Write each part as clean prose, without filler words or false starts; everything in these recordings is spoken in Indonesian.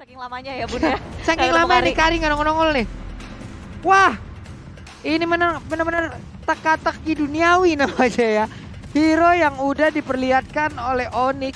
Saking lamanya ya Bun ya. Saking Nggak ketemu lama nih Kari nggak nongol-nongol nih. Wah, ini benar-benar teka-teki duniawi namanya ya. Hero yang udah diperlihatkan oleh Onyx.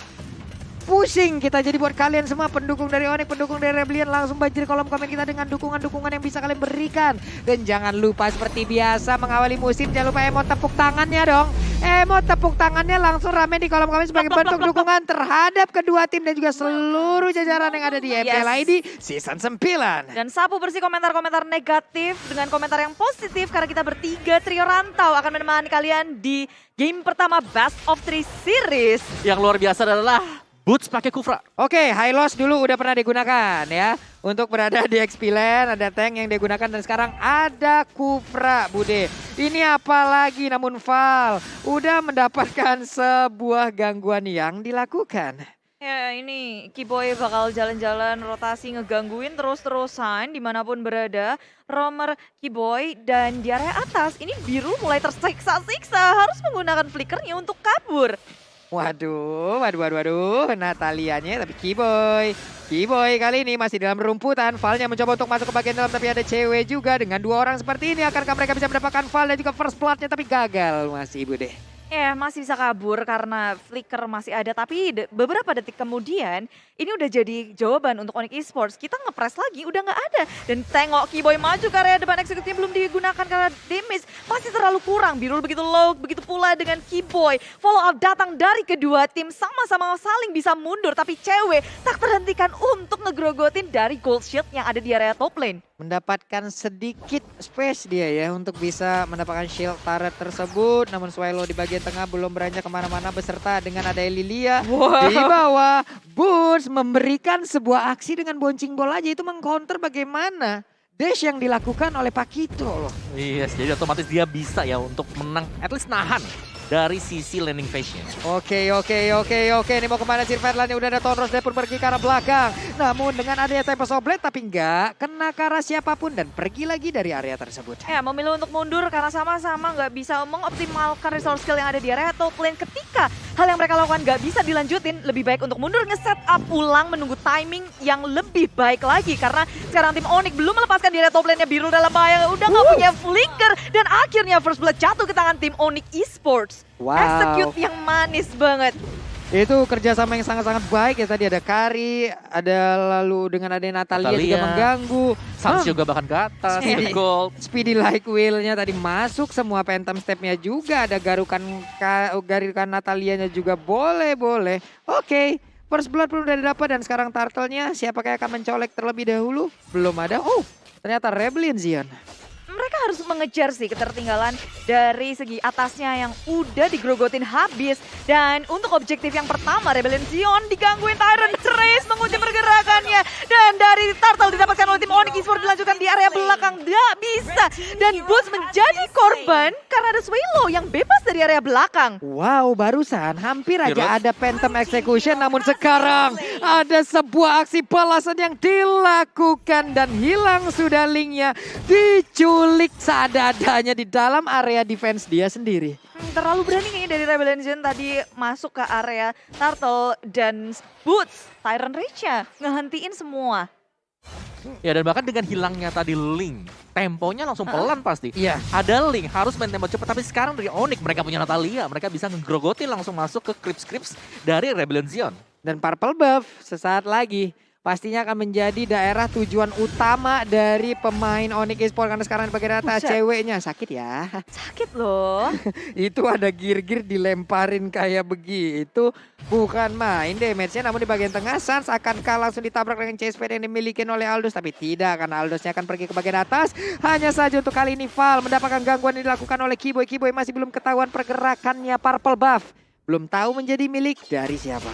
Pusing kita jadi buat kalian semua pendukung dari Onyx, pendukung dari Rebellion, langsung banjir kolom komen kita dengan dukungan-dukungan yang bisa kalian berikan. Dan jangan lupa seperti biasa mengawali musim, jangan lupa emot tepuk tangannya dong. Emot tepuk tangannya langsung rame di kolom komen sebagai bentuk dukungan terhadap kedua tim dan juga seluruh jajaran yang ada di MPL ID Season 9. Dan sapu bersih komentar-komentar negatif dengan komentar yang positif karena kita bertiga trio rantau akan menemani kalian di game pertama Best of 3 Series. Yang luar biasa adalah Boots pakai Kufra. Oke, High Loss dulu udah pernah digunakan ya. Untuk berada di XP Lane, ada tank yang digunakan dan sekarang ada Kufra, Bude. Ini apa lagi namun Val udah mendapatkan sebuah gangguan yang dilakukan. Ya ini Kiboy bakal jalan-jalan rotasi ngegangguin terus-terusan dimanapun berada. Romer, Kiboy dan di area atas ini biru mulai tersiksa-siksa harus menggunakan flickernya untuk kabur. Waduh, Natalianya tapi Kiboy kali ini masih dalam rumputan. Valnya mencoba untuk masuk ke bagian dalam tapi ada cewek juga. Dengan dua orang seperti ini akankah mereka bisa mendapatkan Val dan juga first bloodnya tapi gagal masih Bude. Ya masih bisa kabur karena flicker masih ada tapi beberapa detik kemudian ini udah jadi jawaban untuk Onyx Esports. Kita ngepres lagi udah nggak ada dan tengok Kiboy maju ke area depan eksekutifnya belum digunakan karena damage masih terlalu kurang. Birul begitu low, begitu pula dengan Kiboy. Follow up datang dari kedua tim sama-sama saling bisa mundur tapi cewek tak terhentikan untuk ngegrogotin dari gold shield yang ada di area top lane. Mendapatkan sedikit space dia ya untuk bisa mendapatkan shield turret tersebut. Namun Swallow di bagian tengah belum beranjak kemana-mana beserta dengan ada Lilia. Di bawah, Boots memberikan sebuah aksi dengan boncing bola aja itu mengcounter bagaimana dash yang dilakukan oleh Pakito loh. Yes, jadi otomatis dia bisa ya untuk menang, at least nahan dari sisi landing phase-nya. Oke. Ini mau kemana Sirverland udah ada Tonros dia pun pergi ke arah belakang. Namun dengan adanya Tempest of Blade tapi nggak kena ke arah siapapun dan pergi lagi dari area tersebut. Ya memilih untuk mundur karena sama-sama nggak bisa mengoptimalkan resource skill yang ada di area top lane. Ketika hal yang mereka lakukan nggak bisa dilanjutin, lebih baik untuk mundur nge-set up ulang menunggu timing yang lebih baik lagi. Karena sekarang tim Onyx belum melepaskan di area top lane-nya, Biru dalam bahaya, udah nggak punya flicker. Dan akhirnya first blood jatuh ke tangan tim Onyx Esports. Wow. Execute yang manis banget. Itu kerjasama yang sangat-sangat baik ya. Tadi ada Kari, ada lalu dengan ada Natalia juga mengganggu. Sans juga bahkan ke atas, Speedy. gold. Speedy like wheel-nya tadi masuk semua phantom step-nya juga. Ada garukan Natalianya juga boleh. Oke, first blood pun udah didapat dan sekarang turtle-nya siapakah yang akan mencolek terlebih dahulu? Belum ada. Oh, ternyata Rebellion Zion. Mereka harus mengejar sih ketertinggalan dari segi atasnya yang udah digrogotin habis. Dan untuk objektif yang pertama, Rebellion Zion digangguin Tyrant Trace mengunci pergerakannya. Dan dari Turtle didapatkan oleh tim Onyx Esports dilanjutkan di area belakang. Nggak bisa. Dan Boots menjadi korban karena ada Swallow yang bebas dari area belakang. Wow, barusan hampir aja ada Phantom Execution. Namun sekarang ada sebuah aksi balasan yang dilakukan. Dan hilang sudah linknya. Diculik seadanya di dalam area defense dia sendiri. Terlalu berani kayaknya dari Rebellion Zion tadi masuk ke area Turtle dan Boots. Tyrant Rage-nya ngehentiin semua. Ya dan bahkan dengan hilangnya tadi link, temponya langsung pelan pasti. Iya. Ada link, harus main tempo cepat. Tapi sekarang dari Onyx, mereka punya Natalia. Mereka bisa ngegrogotin langsung masuk ke creeps dari Rebellion Zion. Dan Purple Buff sesaat lagi pastinya akan menjadi daerah tujuan utama dari pemain Onyx Esports. Karena sekarang di bagian atas ceweknya sakit ya. Sakit loh. Itu ada gear-gear dilemparin kayak begitu. Bukan main damage-nya, namun di bagian tengah Sans akankah langsung ditabrak dengan chase pad yang dimiliki oleh Aldous. Tapi tidak, karena Aldous-nya akan pergi ke bagian atas. Hanya saja untuk kali ini Val mendapatkan gangguan yang dilakukan oleh Kiboy. Kiboy masih belum ketahuan pergerakannya. Purple Buff belum tahu menjadi milik dari siapa.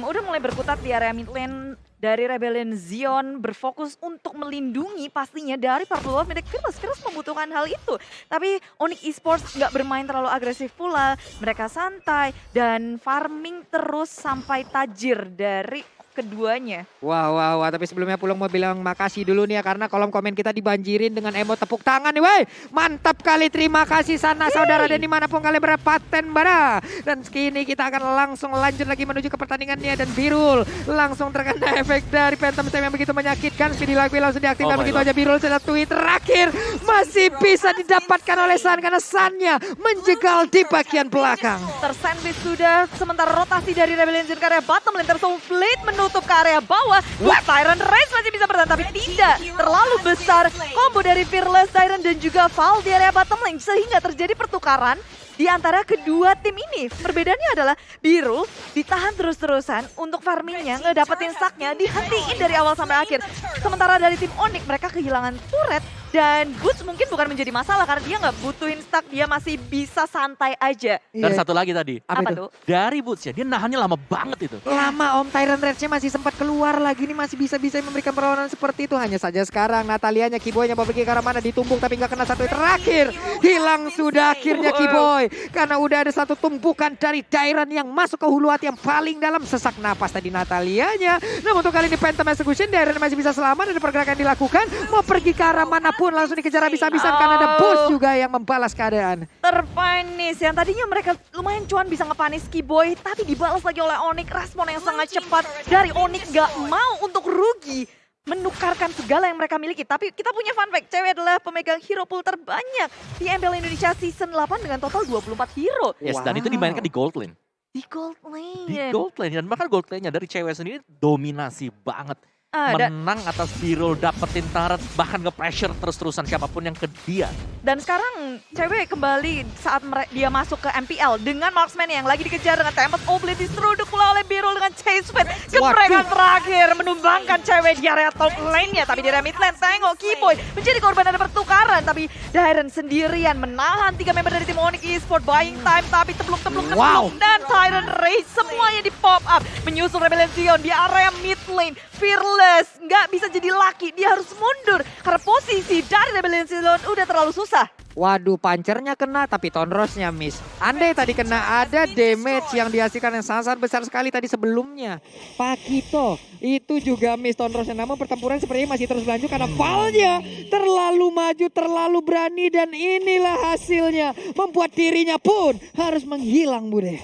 Udah mulai berkutat di area mid lane dari Rebellion Zion, berfokus untuk melindungi pastinya dari Purple Wolf. Milik Fearless membutuhkan hal itu. Tapi Onyx Esports nggak bermain terlalu agresif pula. Mereka santai dan farming terus sampai tajir dari keduanya. Wah, tapi sebelumnya Pulung mau bilang makasih dulu nih ya, karena kolom komen kita dibanjirin dengan emot tepuk tangan nih, wey. Mantap kali, terima kasih sana saudara dan dimanapun kalian berada, Paten Bara. Dan kini kita akan langsung lanjut lagi menuju ke pertandingannya, dan Birul langsung terkena efek dari Phantom Slam yang begitu menyakitkan. Speedy Lagui langsung diaktifkan, begitu aja Birul sudah tweet terakhir. Masih bisa didapatkan oleh San karena Sannya menjegal di bagian belakang. Tersandwich sudah, sementara rotasi dari Rebellion Zone ke area bottom lane, Soul Blade menutup ke area bawah. Tyrant Race masih bisa bertahan, tapi tidak terlalu besar combo dari Fearless, Tyrant dan juga Val di area bottom lane, sehingga terjadi pertukaran di antara kedua tim ini. Perbedaannya adalah Birul ditahan terus-terusan untuk farmingnya, ngedapetin stacknya, dihentiin dari awal sampai akhir. Sementara dari tim Onyx mereka kehilangan turret, dan Boots mungkin bukan menjadi masalah karena dia nggak butuhin stack, dia masih bisa santai aja. Dan satu lagi tadi, Apa tuh? dari Boots ya, dia nahannya lama banget itu. Lama Om, Tyrant Rage-nya masih sempat keluar lagi nih, masih bisa-bisa memberikan perlawanan seperti itu. Hanya saja sekarang Natalianya, Kiboy-nya mau pergi ke arah mana, ditumbuk tapi nggak kena satu terakhir. Hilang sudah akhirnya Kiboy, karena udah ada satu tumpukan dari Tyrant yang masuk ke hulu hati yang paling dalam. Sesak napas tadi Natalianya. Namun untuk kali ini Phantom Execution, Tyrant masih bisa selamat, ada pergerakan dilakukan. Mau pergi ke arah manapun langsung dikejar habis-habisan karena ada bos juga yang membalas keadaan. Terpanis, yang tadinya mereka lumayan cuan bisa ngepanis Kiboy, tapi dibalas lagi oleh Onyx. Respon yang sangat cepat dari Onyx, gak mau untuk rugi menukarkan segala yang mereka miliki. Tapi kita punya fun fact, cewek adalah pemegang hero pool terbanyak di MPL Indonesia Season 8 dengan total 24 hero. Yes, dan itu dimainkan di gold lane. Di gold lane. Di gold lane, dan bahkan gold lane-nya dari cewek sendiri dominasi banget. Menang atas Birul, dapetin turret, bahkan nge-pressure terus-terusan siapapun yang ke dia. Dan sekarang cewek kembali saat dia masuk ke MPL dengan marksman yang lagi dikejar dengan Tempest Oblate, diseruduk pula oleh Birul dengan Chase Fate. Geprekan terakhir menumbangkan cewek di area top lane-nya, tapi di area mid lane tengok Kiboy menjadi korban ada pertukaran, tapi Dairen sendirian menahan 3 member dari tim Onyx Esports, buying time tapi tebluk-tebluk dan Tyrant Race semuanya di pop up menyusul Rebellion Zion di area mid lane. Fearless nggak bisa jadi laki, dia harus mundur karena posisi dari Rebellion Zion udah terlalu susah. Waduh, pancernya kena tapi Tonrosnya miss. Andai tadi kena, ada damage yang dihasilkan yang sangat besar sekali tadi sebelumnya. Pakito itu juga miss Tonrosnya, namun pertempuran sepertinya masih terus berlanjut karena Valnya terlalu maju, terlalu berani, dan inilah hasilnya membuat dirinya pun harus menghilang, Bude.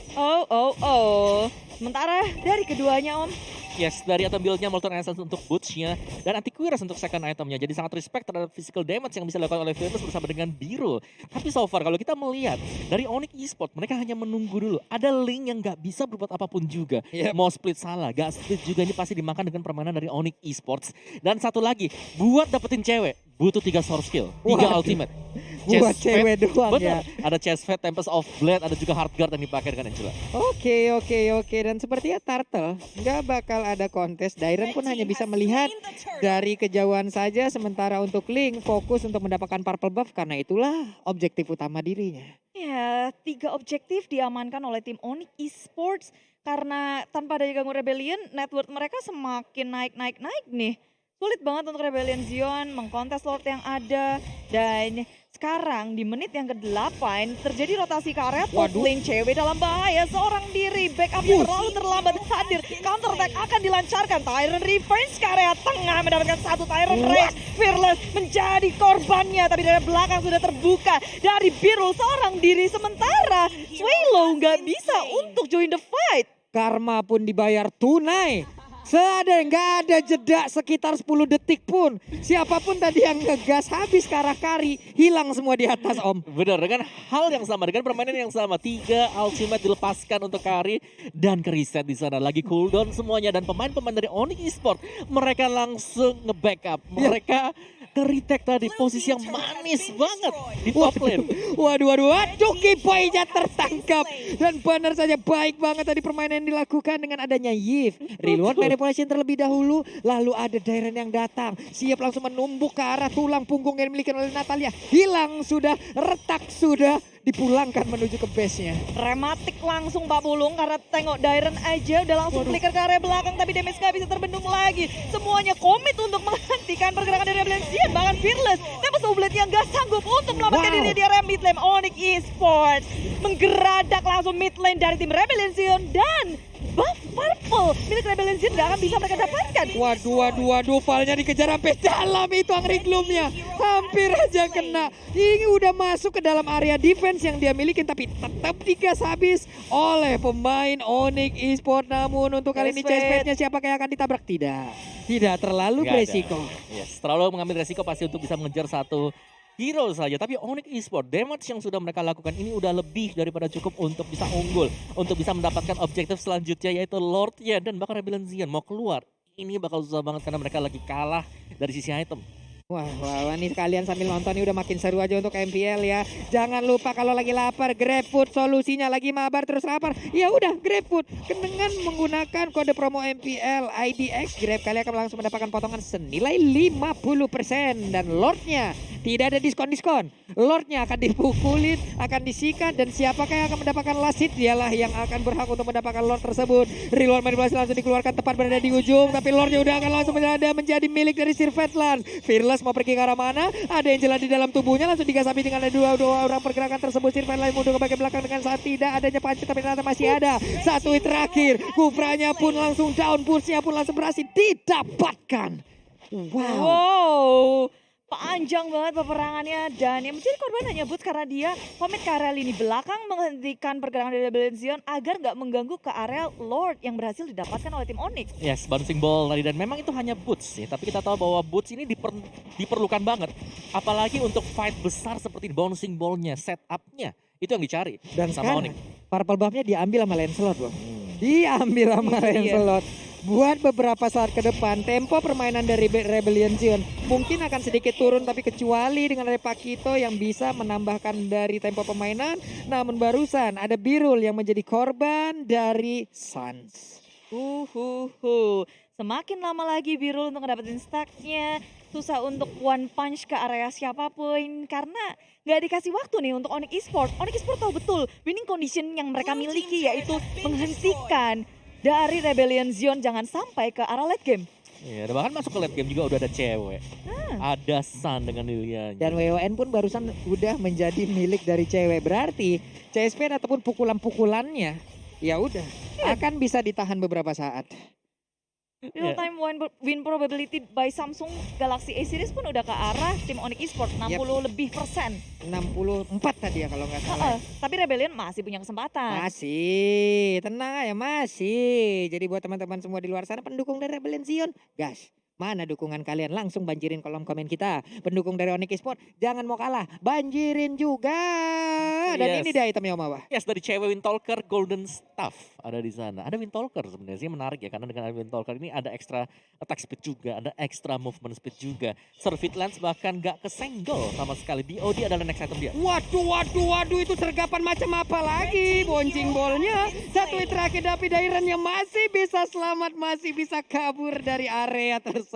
Sementara dari keduanya Om, Yes, dari item build-nya Molten Essence untuk Boots-nya dan Antiquirus untuk second itemnya. Jadi sangat respect terhadap physical damage yang bisa dilakukan oleh Fearless bersama dengan Birul. Tapi so far kalau kita melihat dari Onyx Esports, mereka hanya menunggu dulu. Ada Link yang gak bisa berbuat apapun juga. Mau split salah, gak split juga, ini pasti dimakan dengan permainan dari Onyx Esports. Dan satu lagi, buat dapetin cewek, butuh 3 source skill, 3 ultimate. Buat cewek doang ya. Ada Chest Fate, Tempest of Blade, ada juga Heartguard yang dipakai dengan Angela. Oke. Dan sepertinya Turtle nggak bakal ada kontes. Dairen pun hanya bisa melihat dari kejauhan saja. Sementara untuk Link fokus untuk mendapatkan purple buff karena itulah objektif utama dirinya. ya 3 objektif diamankan oleh tim Onyx Esports karena tanpa ada ganggu Rebellion, net worth mereka semakin naik nih. Sulit banget untuk Rebellion Zion mengkontes Lord yang ada. Dan sekarang di menit yang ke-8 terjadi rotasi ke area top lane. Cewek dalam bahaya, seorang diri, backupnya terlalu terlambat hadir. Counter attack akan dilancarkan. Tyrant Revenge ke area tengah mendapatkan 1 Tyrant Rage. Fearless menjadi korbannya, tapi dari belakang sudah terbuka dari Birul seorang diri. Sementara Swallow nggak bisa untuk join the fight. Karma pun dibayar tunai. Nggak ada jeda sekitar 10 detik pun. Siapapun tadi yang ngegas habis kara-kari, hilang semua di atas, Om. Benar, dengan hal yang sama, dengan permainan yang sama. 3 ultimate dilepaskan untuk Kari dan ke reset di sana. Lagi cooldown semuanya, dan pemain-pemain dari Onyx Esports mereka langsung nge-backup. Mereka ke-retake tadi, posisi yang manis banget di top lane. Waduh, Kiboy-nya tertangkap. Dan benar saja baik banget tadi permainan yang dilakukan dengan adanya Yves. Reload manipulation terlebih dahulu, lalu ada Dairen yang datang. Siap langsung menumbuk ke arah tulang punggung yang dimiliki oleh Natalia. Hilang sudah, retak sudah, dipulangkan menuju ke base-nya. Dramatik langsung Pak Pulung karena tengok Dairen aja udah langsung flicker ke area belakang, tapi damage gak bisa terbendung lagi. Semuanya komit untuk menghentikan pergerakan dari Rebellion Zion. Bahkan Fearless, Tempest Oblate yang gak sanggup untuk melamatkan diri di area mid lane. Onyx Esports menggeradak langsung mid lane dari tim Rebellion Zion, dan buff purple milik Rebellion Zion nggak akan bisa mereka dapatkan. Waduh, Valnya dikejar sampai dalam itu Angry Gloom-nya. Hampir aja kena. Ini udah masuk ke dalam area defense yang dia miliki, tapi tetap digas habis oleh pemain Onyx Esports. Namun untuk kali ini Chespet-nya siapakah yang akan ditabrak? Tidak terlalu Nggak ada. beresiko. Yes, terlalu mengambil resiko pasti untuk bisa mengejar satu hero saja. Tapi Onyx Esports, damage yang sudah mereka lakukan ini udah lebih daripada cukup untuk bisa unggul. Untuk bisa mendapatkan objektif selanjutnya yaitu Lordnya dan bahkan Rebellion Zion mau keluar. Ini bakal susah banget karena mereka lagi kalah dari sisi item. Wah, nih kalian sambil nonton ini udah makin seru aja untuk MPL ya. Jangan lupa kalau lagi lapar, GrabFood solusinya. Lagi mabar terus lapar, ya udah GrabFood. Dengan menggunakan kode promo MPL IDX Grab, kalian akan langsung mendapatkan potongan senilai 50%. Dan Lordnya tidak ada diskon-diskon. Lordnya akan dipukulin, akan disikat, dan siapakah yang akan mendapatkan last hit? Dialah yang akan berhak untuk mendapatkan Lord tersebut. Reward manipulasi langsung dikeluarkan tepat berada di ujung, tapi Lordnya udah akan langsung berada menjadi milik dari Sir Fatland. Fearless mau pergi ke arah mana? Ada yang jalan di dalam tubuhnya, langsung digasapi dengan ada dua orang pergerakan tersebut. Sir Fatland mundur ke bagian belakang dengan saat tidak adanya panci, tapi ternyata masih ada. Satu hit terakhir, Kufranya pun langsung down, pushnya pun langsung berhasil didapatkan. Wow, panjang banget peperangannya dan yang menjadi korban hanya Boots karena dia komit ke area lini belakang menghentikan pergerakan dari Rebellion Zion agar nggak mengganggu ke area Lord yang berhasil didapatkan oleh tim Onyx. Yes, bouncing ball tadi dan memang itu hanya Boots ya, tapi kita tahu bahwa Boots ini diperlukan banget. Apalagi untuk fight besar seperti bouncing ballnya, setupnya itu yang dicari. Dan sama sekarang Onyx. purple buff-nya diambil sama Lancelot, Bang. Diambil sama Iya. Lancelot. Buat beberapa saat ke depan, tempo permainan dari Rebellion Zion mungkin akan sedikit turun, tapi kecuali dengan ada Pakito yang bisa menambahkan dari tempo permainan. Namun barusan ada Birul yang menjadi korban dari Suns. Semakin lama lagi Birul untuk ngedapetin stacknya, susah untuk one punch ke area siapapun karena nggak dikasih waktu nih untuk Onyx Esports. Onyx Esports tahu betul winning condition yang mereka miliki yaitu menghentikan dari Rebellion Zion jangan sampai ke arah late game. Iya, dan bahkan masuk ke late game juga udah ada cewek. Ada Sun dengan Lilianya. Dan WON pun barusan udah menjadi milik dari cewek. Berarti CSP ataupun pukulan-pukulannya ya udah akan bisa ditahan beberapa saat. Real time win probability by Samsung Galaxy A series pun udah ke arah tim Onyx Esports 60 lebih persen. 64 tadi ya kalau nggak salah. Tapi Rebellion masih punya kesempatan. Masih, tenang ya masih. Jadi buat teman-teman semua di luar sana pendukung dari Rebellion Zion, gas. Mana dukungan kalian? Langsung banjirin kolom komen kita. Pendukung dari Onyx Esports, jangan mau kalah, banjirin juga. Dan ini dia itemnya Om Awa. Yes, dari cewek Windtalker Golden Staff ada di sana. Ada Windtalker sebenarnya sih menarik ya, karena dengan Windtalker ini ada ekstra attack speed juga, ada ekstra movement speed juga. Surfeit Lance bahkan gak kesenggol sama sekali. BOD adalah next item dia. Waduh, itu sergapan macam apa lagi? Boncing bolnya. Satu hit terakhir tapi Dairannya masih bisa selamat, masih bisa kabur dari area tersebut.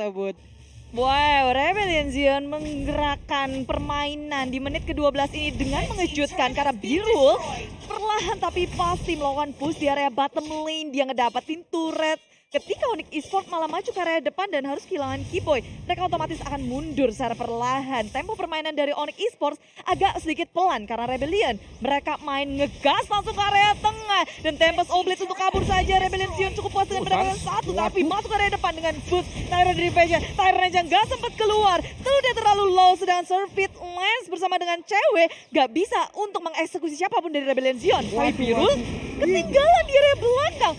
Wow, Rebellion Zion menggerakkan permainan di menit ke-12 ini dengan mengejutkan karena Birul perlahan tapi pasti melakukan push di area bottom lane. Dia ngedapetin turret. Ketika Onyx Esports malah maju ke area depan dan harus kehilangan Keyboy, mereka otomatis akan mundur secara perlahan. Tempo permainan dari Onyx Esports agak sedikit pelan karena Rebellion. Mereka main ngegas langsung ke area tengah. Dan Tempest Oblate untuk kabur saja. Rebellion Zion cukup puas dengan mendapatkan satu, tapi masuk ke area depan dengan boost Tyrant dari Vision. Tyrant aja nggak sempat keluar. Dia terlalu low, sedangkan Surfeit Lance bersama dengan cewek gak bisa untuk mengeksekusi siapapun dari Rebellion Zion. Tapi Birul ketinggalan di area belakang.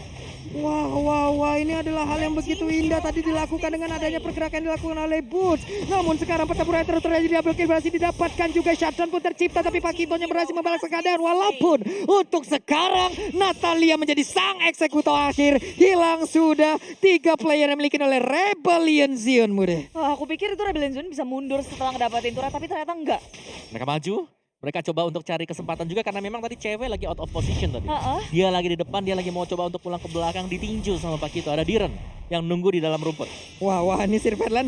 Wah, ini adalah hal yang begitu indah tadi dilakukan dengan adanya pergerakan yang dilakukan oleh Boots. Namun sekarang pertempuran terus terjadi, double kill berhasil didapatkan juga, shutdown pun tercipta, tapi Pakitonya berhasil membalas keadaan. Walaupun untuk sekarang Natalia menjadi sang eksekutor akhir, hilang sudah 3 player yang dimiliki oleh Rebellion Zion, Mude. Wah, aku pikir itu Rebellion Zion bisa mundur setelah ngedapatin turret, tapi ternyata enggak. Mereka maju. Mereka coba untuk cari kesempatan juga karena memang tadi cewek lagi out of position tadi. Dia lagi di depan, dia lagi mau coba untuk pulang ke belakang, ditinju sama Pakito. Ada Diren yang nunggu di dalam rumput. Wah, ini Sir Ferdinand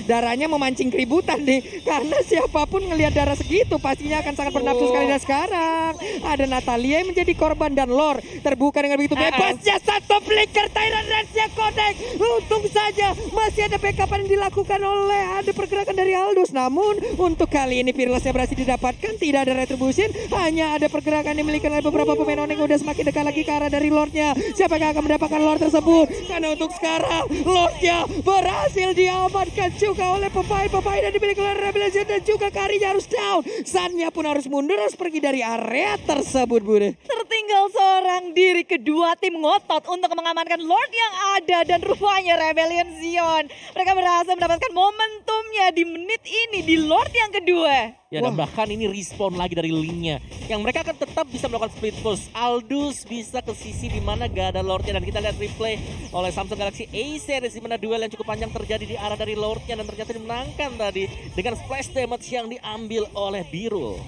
darahnya memancing keributan nih. Karena siapapun ngelihat darah segitu pastinya akan sangat bernafsu sekali. Dan sekarang ada Natalia yang menjadi korban dan Lord terbuka dengan begitu bebasnya satu flicker Tyrant Rage-nya connect. Untung saja masih ada backup yang dilakukan oleh ada pergerakan dari Aldous. Namun untuk kali ini Fearless-nya berhasil didapatkan, tidak ada retribution, hanya ada pergerakan yang dimiliki oleh beberapa pemain Onyx udah semakin dekat lagi ke arah dari Lord-nya. Siapa yang akan mendapatkan Lord tersebut? Karena untuk sekarang Lord-nya berhasil diamankan juga oleh pemain-pemain yang dimiliki oleh Rebellion dan juga Karinya harus down. Sun-nya pun harus mundur, harus pergi dari area tersebut, Bude. Tertinggal seorang diri, kedua tim ngotot untuk mengamankan Lord yang ada dan rupanya Rebellion Zion. Mereka berhasil mendapatkan momentumnya di menit ini di Lord yang kedua. Ya, dan bahkan ini respawn lagi dari linknya. Yang mereka akan tetap bisa melakukan split push. Aldous bisa ke sisi di mana gak ada Lordnya. Dan kita lihat replay oleh Samsung Galaxy A-Series di mana duel yang cukup panjang terjadi di arah dari Lordnya. Dan ternyata dimenangkan tadi dengan splash damage yang diambil oleh Biru.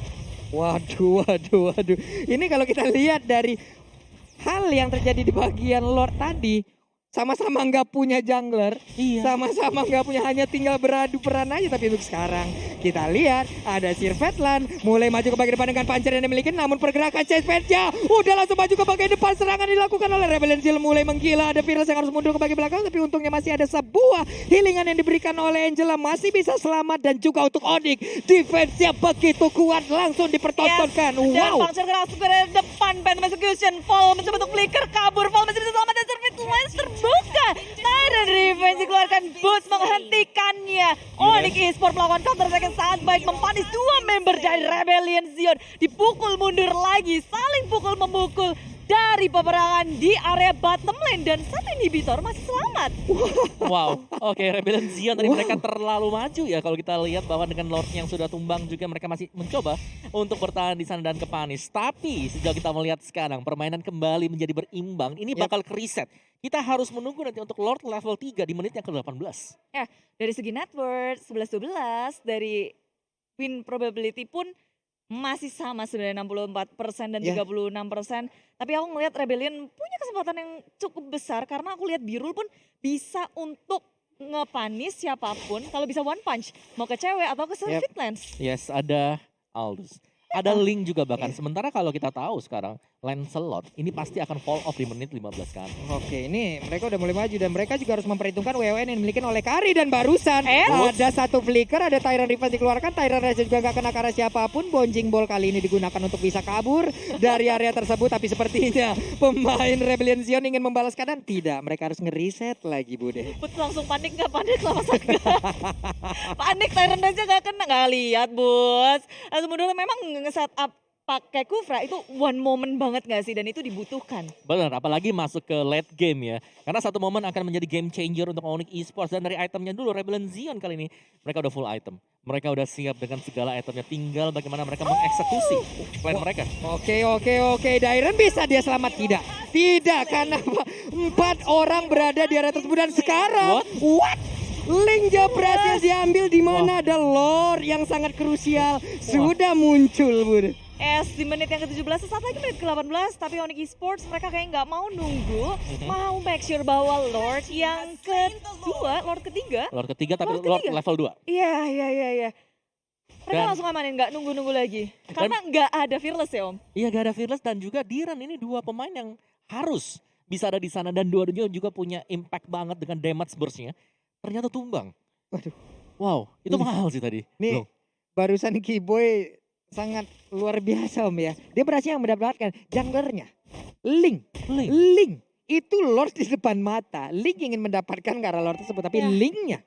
Waduh. Ini kalau kita lihat dari hal yang terjadi di bagian Lord tadi, sama-sama nggak punya jungler, sama-sama nggak punya, hanya tinggal beradu peran aja. Tapi untuk sekarang kita lihat ada Sir Ferdinand mulai maju ke bagian depan dengan pancer yang dimiliki, namun pergerakan chase page-nya udah langsung maju ke bagian depan. Serangan dilakukan oleh Rebellion Zion mulai menggila, ada Fearless yang harus mundur ke bagian belakang, tapi untungnya masih ada sebuah healingan yang diberikan oleh Angela, masih bisa selamat. Dan juga untuk Onyx, defense-nya begitu kuat, langsung dipertontonkan. Dan Puncture langsung ke depan, Phantom Execution, Fall mencoba untuk flicker, kabur, Fall masih bisa selamat dan Service Lines terbuka. Tyrant Revenge dikeluarkan, Boots menghentikannya. Onyx Esports melakukan counter attack yang sangat baik, mempanis dua member dari Rebellion Zion. Dipukul mundur lagi, saling pukul memukul dari peperangan di area bottom lane, dan satu inhibitor masih selamat. Wow, oke, Rebellion Zion tadi mereka terlalu maju ya. Kalau kita lihat bahwa dengan Lord yang sudah tumbang juga mereka masih mencoba untuk bertahan di sana dan ke punish. Tapi sejauh kita melihat sekarang permainan kembali menjadi berimbang, ini bakal ke reset. Kita harus menunggu nanti untuk Lord level 3 di menit yang ke-18. Ya, dari segi net worth 11-12, dari win probability pun masih sama sebenarnya 64% dan 36%. Tapi aku ngelihat Rebellion punya kesempatan yang cukup besar karena aku lihat Birul pun bisa untuk ngepanis siapapun kalau bisa one punch. Mau ke cewek atau ke Fitlands. Yes, ada Aldous. Ada Link juga bahkan. Sementara kalau kita tahu sekarang Lancelot ini pasti akan fall off di menit 15 kan. Oke, ini mereka udah mulai maju dan mereka juga harus memperhitungkan WWN yang dimiliki oleh Kari. Dan barusan ada satu flicker, ada Tyrant Reverse dikeluarkan. Tyrant Reverse juga gak kena karena siapapun. Bouncing Ball kali ini digunakan untuk bisa kabur dari area tersebut. Tapi sepertinya pemain Rebellion Zion ingin membalas keadaan. Tidak, mereka harus nge-reset lagi, Bude. Boots langsung panik, gak panik lah masa gak. Panik, Tyrant aja gak kena, gak lihat Boots. Langsung mundur, memang nge-set up pakai Kufra itu one moment banget gak sih, dan itu dibutuhkan. Benar, apalagi masuk ke late game ya. Karena satu momen akan menjadi game changer untuk Onyx Esports. Dan dari itemnya dulu, Rebellion Zion kali ini mereka udah full item. Mereka udah siap dengan segala itemnya, tinggal bagaimana mereka mengeksekusi plan mereka. Oke, Dairen bisa dia selamat? Tidak, karena 4 orang berada di area tersebut. Dan sekarang Link berhasil diambil, di mana ada Lord yang sangat krusial sudah muncul, Bud. Di menit yang ke-17, sesaat lagi menit ke-18, tapi Onyx Esports mereka kayak nggak mau nunggu, mau make sure bahwa Lord yang kedua, Lord ketiga tapi Lord level 2. Iya. Mereka langsung amanin, nggak nunggu-nunggu lagi. Karena nggak ada Fearless ya, Om. Iya, nggak ada Fearless dan juga Diran, ini dua pemain yang harus bisa ada di sana. Dan dua-duanya juga punya impact banget dengan damage burst-nya. Ternyata tumbang. Waduh. Wow, itu mahal sih tadi. Nih, barusan Kiboy sangat luar biasa, Om ya. Dia berhasil mendapatkan junglernya. Link. Itu Lord di depan mata. Link ingin mendapatkan karena Lord tersebut, tapi Linknya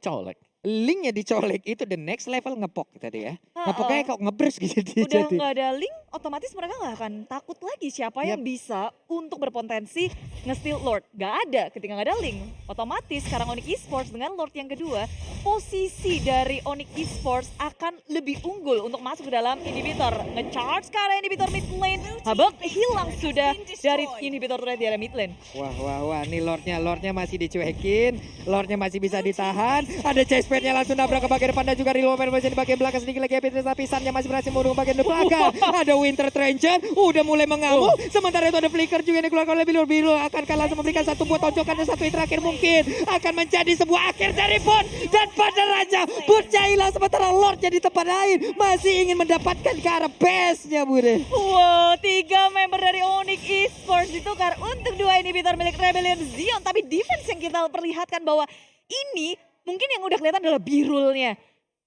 dicolek. Itu the next level ngepok tadi ya. Ngepoknya kok ngebers gitu. Udah nggak ada Link, otomatis mereka nggak akan takut lagi siapa yang bisa untuk berpotensi nge-steal Lord. Gak ada, ketika nggak ada Link. Otomatis sekarang Onyx Esports dengan Lord yang kedua, posisi dari Onyx Esports akan lebih unggul untuk masuk ke dalam inhibitor. Nge-charge ke area inhibitor mid lane. Habak hilang sudah dari inhibitor turret di area mid lane. Wah, nih Lordnya masih dicuekin. Lordnya masih bisa ditahan. Ada chase Chestplate-nya langsung nabrak ke bagian depan dan juga reload di bagian belakang sedikit lagi Petrus, tapi Sannya masih berhasil mengurung bagian belakang. Ada Winter Trencher udah mulai mengamuk. Sementara itu ada Flicker juga yang dikeluarkan oleh Birul. Birul akan langsung memberikan satu buah tonjokan dan satu hit terakhir mungkin akan menjadi sebuah akhir dari Bot. Dan pada raja Botnya hilang sementara Lordnya di tempat lain masih ingin mendapatkan ke arah base-nya Bude. Wow, 3 member dari Onyx Esports ditukar untuk 2 inhibitor milik Rebellion Zion. Tapi defense yang kita perlihatkan bahwa ini mungkin yang udah kelihatan adalah Birulnya.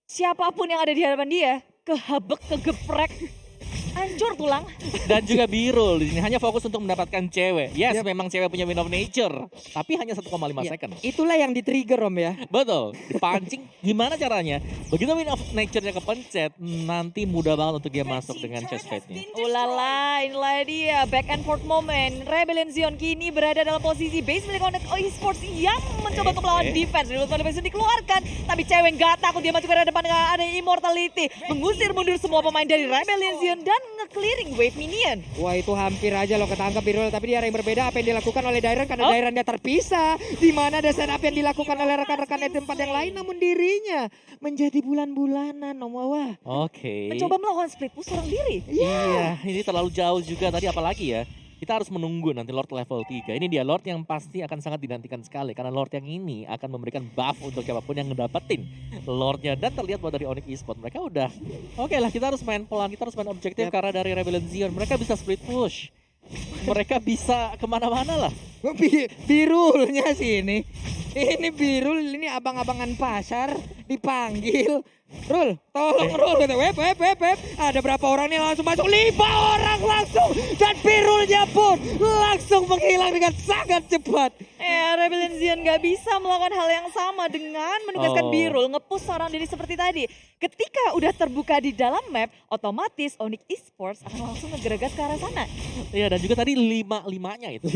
Siapapun yang ada di hadapan dia, kehabek, kegeprek, hancur tulang. Dan juga Birul di sini hanya fokus untuk mendapatkan cewek. Yes, memang cewek punya win of nature, tapi hanya 1,5 second. Itulah yang di-trigger Om ya. Betul, dipancing gimana caranya? Begitu win of nature-nya kepencet, nanti mudah banget untuk dia masuk dengan chest plate-nya. Ulala, inilah dia back and forth moment. Rebellion Zion kini berada dalam posisi base milik Onyx Esports yang mencoba untuk melawan defense. Reload defense dikeluarkan, tapi cewek nggak takut, dia maju ke arah depan dengan ada Immortality. Mengusir mundur semua pemain dari Rebellion Zion dan nge-clearing wave minion. Wah itu hampir aja loh ketangkap Birul, tapi di arah yang berbeda apa yang dilakukan oleh Dairon karena Daironnya terpisah. Di mana ada setup yang dilakukan oleh rekan-rekan di tempat yang lain, namun dirinya menjadi bulan-bulanan Om Wawa. Oke. Mencoba melakukan split push seorang diri. Iya, ini terlalu jauh juga tadi apalagi ya. Kita harus menunggu nanti Lord level 3. Ini dia Lord yang pasti akan sangat dinantikan sekali. Karena Lord yang ini akan memberikan buff untuk siapapun yang ngedapetin Lordnya. Dan terlihat bahwa dari Onyx Esports mereka udah oke lah, kita harus main pelan, kita harus main objektif. Karena dari Rebellion Zion mereka bisa split push. Mereka bisa kemana-mana lah. Birulnya sih ini. Ini Birul, ini abang-abangan pasar dipanggil. Rul, tolong Rul, kata web. Ada berapa orang nih langsung masuk? 5 orang langsung. Dan Birulnya pun langsung menghilang dengan sangat cepat. Rebellion Zion gak bisa melakukan hal yang sama dengan menugaskan Birul nge-push seorang diri seperti tadi. Ketika udah terbuka di dalam map, otomatis Onyx Esports akan langsung ngegeragas ke arah sana. Iya, dan juga tadi 5-5-nya itu.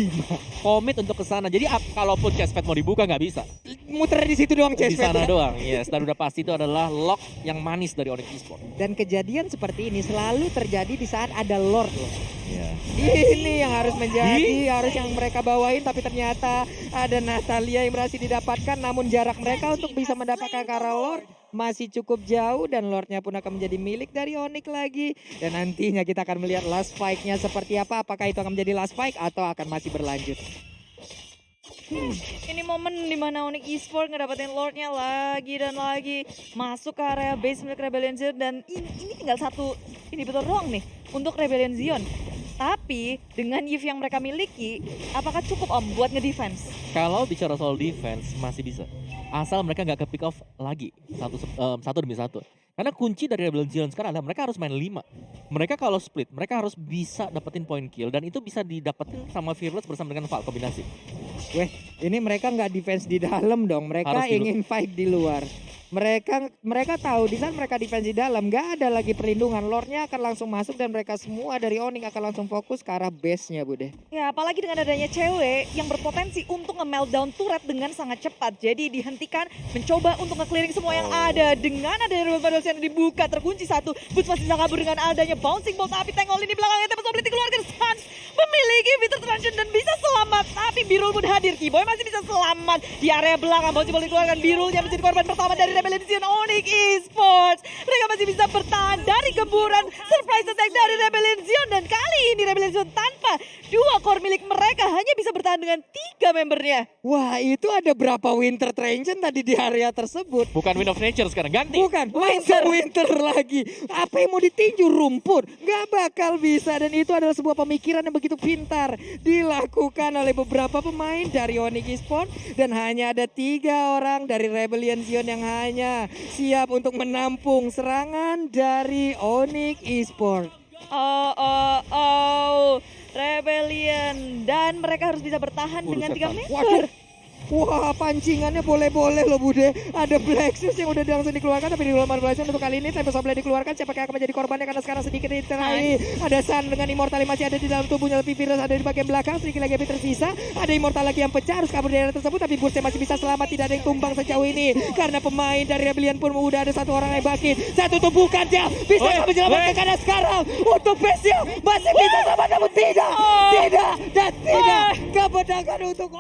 Komit untuk ke sana. Jadi kalaupun chestplate mau dibuka nggak bisa. Muter di situ doang Di chestplate. sana doang, yes. Dan udah pasti itu adalah lock yang manis dari Onyx Esports. Dan kejadian seperti ini selalu terjadi di saat ada Lord loh. Iya. Ini yang harus menjadi, harus yang mereka bawain, tapi ternyata ada Natalia yang berhasil didapatkan, namun jarak mereka untuk bisa mendapatkan ke arah Lord masih cukup jauh dan Lordnya pun akan menjadi milik dari Onyx lagi. Dan nantinya kita akan melihat last fight-nya seperti apa, apakah itu akan menjadi last fight atau akan masih berlanjut. Ini momen dimana Onyx Esports ngedapetin Lordnya lagi dan lagi. Masuk ke area base milik Rebellion Zion dan ini tinggal satu inhibitor doang nih untuk Rebellion Zion. Tapi dengan Yves yang mereka miliki, apakah cukup Om buat ngedefense? Kalau bicara soal defense masih bisa. Asal mereka nggak ke pick off lagi satu demi satu. Karena kunci dari Rebellion Zion sekarang adalah mereka harus main 5. Mereka kalau split, mereka harus bisa dapetin point kill. Dan itu bisa didapetin sama Fearless bersama dengan Val kombinasi. Weh, ini mereka nggak defense di dalam dong. Mereka ingin fight di luar. Mereka tahu di saat mereka defense di dalam nggak ada lagi perlindungan. Lordnya akan langsung masuk dan mereka semua dari Onyx akan langsung fokus ke arah base-nya Bude. Ya apalagi dengan adanya cewek yang berpotensi untuk nge-meltdown turret dengan sangat cepat. Jadi dihentikan, mencoba untuk nge-clearing semua yang ada. Dengan adanya Rebellion Zion dibuka, terkunci satu. Boots masih bisa kabur dengan adanya bouncing ball. Tapi Tengol ini belakangnya tapi Soblit dikeluarkan. Sans memiliki Bitter Transition dan bisa selamat. Tapi Birul pun hadir. Kiboy masih bisa selamat. Di area belakang bouncing ball dikeluarkan. Birul yang menjadi korban pertama dari Rebellion Zion Onyx Esports. Mereka masih bisa bertahan dari gemburan surprise attack dari Rebellion Zion. Dan kali ini Rebellion Zion tanpa 2 core milik mereka hanya bisa bertahan dengan 3 membernya. Wah itu ada berapa Winter Transition tadi di area tersebut. Bukan Win of Nature sekarang, ganti. Bukan, winter lagi. Apa yang mau ditinju rumput? Gak bakal bisa. Dan itu adalah sebuah pemikiran yang begitu pintar dilakukan oleh beberapa pemain dari Onyx Esports. Dan hanya ada 3 orang dari Rebellion Zion yang hanya siap untuk menampung serangan dari Onyx Esports. Rebellion. Dan mereka harus bisa bertahan dengan 3 member. Waduh. Wah pancingannya boleh-boleh loh Bude. Ada Black Shoes yang udah langsung dikeluarkan. Tapi di luar Black Shoes untuk kali ini Tempest of Blade dikeluarkan. Siapa yang akan menjadi korbannya karena sekarang sedikit diterai. Ada Sun dengan Immortal yang masih ada di dalam tubuhnya. Lebih virus ada di bagian belakang. Sedikit lagi lebih tersisa. Ada Immortal lagi yang pecah harus kabur dari area tersebut. Tapi Burstnya masih bisa selamat. Tidak ada yang tumbang sejauh ini. Karena pemain dari Rebellion pun udah ada 1 orang yang bangkit. Satu tumbukan dia. Bisa menyelamatkan karena sekarang. Untuk Besio masih bisa selamat namun tidak. Tidak dan tidak. Kemenangan untuk